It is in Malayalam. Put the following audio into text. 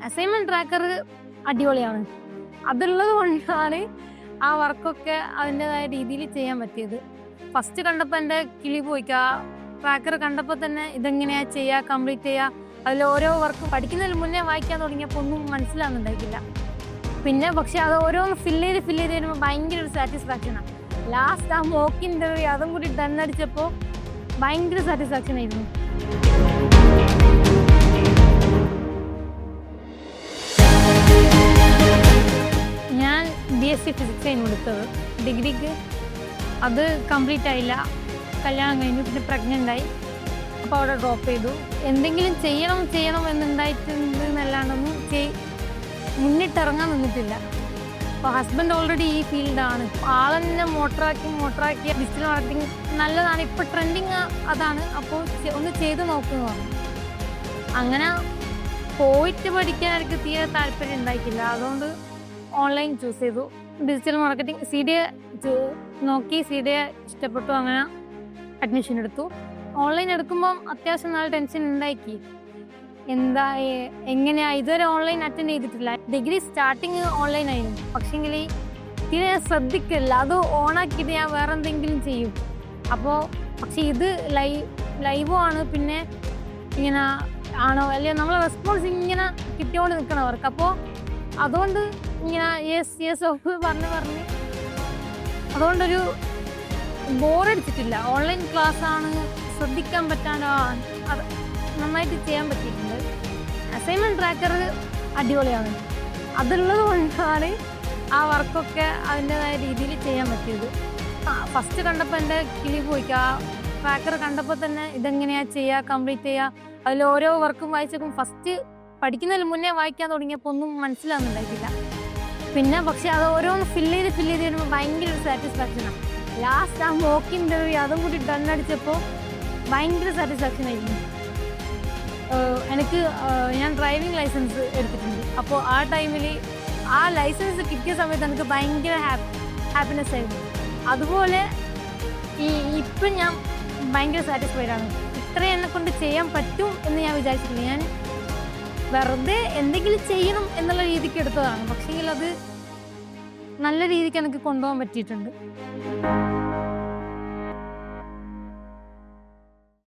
അസൈൻമെന്റ് ട്രാക്കർ അടിപൊളിയാണ്. അതുള്ളത് കൊണ്ടാണ് ആ വർക്കൊക്കെ അതിൻ്റെതായ രീതിയിൽ ചെയ്യാൻ പറ്റിയത്. ഫസ്റ്റ് കണ്ടപ്പോൾ എൻ്റെ കിളി പോയിക്കാ. ട്രാക്കർ കണ്ടപ്പോൾ തന്നെ ഇതെങ്ങനെയാ ചെയ്യുക, കംപ്ലീറ്റ് ചെയ്യുക, അതിൽ ഓരോ വർക്ക് പഠിക്കുന്നതിന് മുന്നേ വായിക്കാൻ തുടങ്ങിയപ്പോൾ ഒന്നും മനസ്സിലാകുന്നുണ്ടായിട്ടില്ല. പിന്നെ പക്ഷെ അത് ഓരോന്ന് ഫില്ല് ചെയ്ത് വരുമ്പോൾ ഭയങ്കര ഒരു സാറ്റിസ്ഫാക്ഷനാണ്. ലാസ്റ്റ് ആ മോക്ക് ഇൻ്റർവ്യൂ അതും കൂടി ഡൺ അടിച്ചപ്പോൾ ഭയങ്കര സാറ്റിസ്ഫാക്ഷൻ ആയിരുന്നു. ഞാൻ BSc ഫിസിക്സ് ആയിരുന്നു എടുത്തത്. ഡിഗ്രിക്ക് അത് കംപ്ലീറ്റ് ആയില്ല. കല്യാണം കഴിഞ്ഞു, പിന്നെ പ്രഗ്നൻ്റ് ആയി. അപ്പോൾ അവിടെ ഡ്രോപ്പ് ചെയ്തു. എന്തെങ്കിലും ചെയ്യണം എന്നുണ്ടായിട്ടുണ്ട് എന്നല്ലാണ്ടൊന്നും മുന്നിട്ടിറങ്ങാൻ നിന്നിട്ടില്ല. അപ്പോൾ ഹസ്ബൻഡ് ഓൾറെഡി ഈ ഫീൽഡാണ്. ആളെന്നെ മോട്ടറാക്കി ഡിജിറ്റൽ മാർക്കറ്റിംഗ് നല്ലതാണ്, ഇപ്പോൾ ട്രെൻഡിങ് അതാണ്, അപ്പോൾ ഒന്ന് ചെയ്ത് നോക്കുന്നു പറഞ്ഞു. അങ്ങനെ പോയിട്ട് പഠിക്കാൻ എനിക്ക് തീരെ താല്പര്യം ഉണ്ടായിട്ടില്ല. അതുകൊണ്ട് ഓൺലൈൻ ചൂസ് ചെയ്തു. ഡിജിറ്റൽ മാർക്കറ്റിംഗ് CDA നോക്കി, CDA ഇഷ്ടപ്പെട്ടു. അങ്ങനെ അഡ്മിഷൻ എടുത്തു. ഓൺലൈൻ എടുക്കുമ്പം അത്യാവശ്യം നല്ല ടെൻഷൻ ഉണ്ടാക്കി. എങ്ങനെയാ, ഇതുവരെ ഓൺലൈൻ അറ്റൻഡ് ചെയ്തിട്ടില്ല. ഡിഗ്രി സ്റ്റാർട്ടിങ് ഓൺലൈൻ ആയിരുന്നു. പക്ഷേങ്കിൽ തീരെ ശ്രദ്ധിക്കില്ല. അത് ഓണാക്കിയിട്ട് ഞാൻ വേറെ എന്തെങ്കിലും ചെയ്യും. പക്ഷെ ഇത് ലൈവും ആണ്. പിന്നെ ഇങ്ങനെ ആണോ അല്ലെങ്കിൽ നമ്മളെ റെസ്പോൺസ് ഇങ്ങനെ കിട്ടിയോണ്ട് നിൽക്കണവർക്ക്. അപ്പോൾ അതുകൊണ്ട് ഇങ്ങനെ യെസ് ഓഫ് പറഞ്ഞ് അതുകൊണ്ടൊരു ബോറടിച്ചിട്ടില്ല. ഓൺലൈൻ ക്ലാസ് ആണ്, ശ്രദ്ധിക്കാൻ പറ്റാണ്ടോ, അത് നന്നായിട്ട് ചെയ്യാൻ പറ്റിയിട്ടുണ്ട്. അസൈൻമെന്റ് ട്രാക്കർ അടിപൊളിയാണ്. അതുള്ളത് കൊണ്ടാണ് ആ വർക്കൊക്കെ അതിൻ്റെതായ രീതിയിൽ ചെയ്യാൻ പറ്റിയത്. ഫസ്റ്റ് കണ്ടപ്പോൾ എൻ്റെ കിളി പോയിക്കാ. ട്രാക്കർ കണ്ടപ്പോൾ തന്നെ ഇതെങ്ങനെയാ ചെയ്യുക, കംപ്ലീറ്റ് ചെയ്യുക, അതിൽ ഓരോ വർക്കും വായിച്ചേക്കും. ഫസ്റ്റ് പഠിക്കുന്നതിന് മുന്നേ വായിക്കാൻ തുടങ്ങിയപ്പോൾ ഒന്നും മനസ്സിലാകുന്നുണ്ടായിട്ടില്ല. പിന്നെ പക്ഷെ അത് ഓരോന്ന് ഫില്ല് ചെയ്ത് വരുമ്പോൾ ഭയങ്കര ഒരു സാറ്റിസ്ഫാക്ഷനാണ്. ലാസ്റ്റ് ആ മോക്ക് ഇൻ്റർവ്യൂ അതും കൂടി ഡൺ അടിച്ചപ്പോൾ ഭയങ്കര സാറ്റിസ്ഫാക്ഷൻ ആയിരുന്നു. ഞാൻ ഡ്രൈവിംഗ് ലൈസൻസ് എടുത്തിട്ടുണ്ട്. അപ്പോൾ ആ ടൈമിൽ ആ ലൈസൻസ് കിട്ടിയ സമയത്ത് എനിക്ക് ഭയങ്കര ഹാപ്പിനെസ് ആയിരുന്നു. അതുപോലെ ഇപ്പം ഞാൻ ഭയങ്കര സാറ്റിസ്ഫൈഡ് ആണ്. ഇത്രയും എന്നെക്കൊണ്ട് ചെയ്യാൻ പറ്റും എന്ന് ഞാൻ വിചാരിച്ചിട്ടില്ല. ഞാൻ വെറുതെ എന്തെങ്കിലും ചെയ്യണം എന്നുള്ള രീതിക്ക് എടുത്തതാണ്. പക്ഷേങ്കിൽ അത് നല്ല രീതിക്ക് എനിക്ക് കൊണ്ടുപോകാൻ പറ്റിയിട്ടുണ്ട്.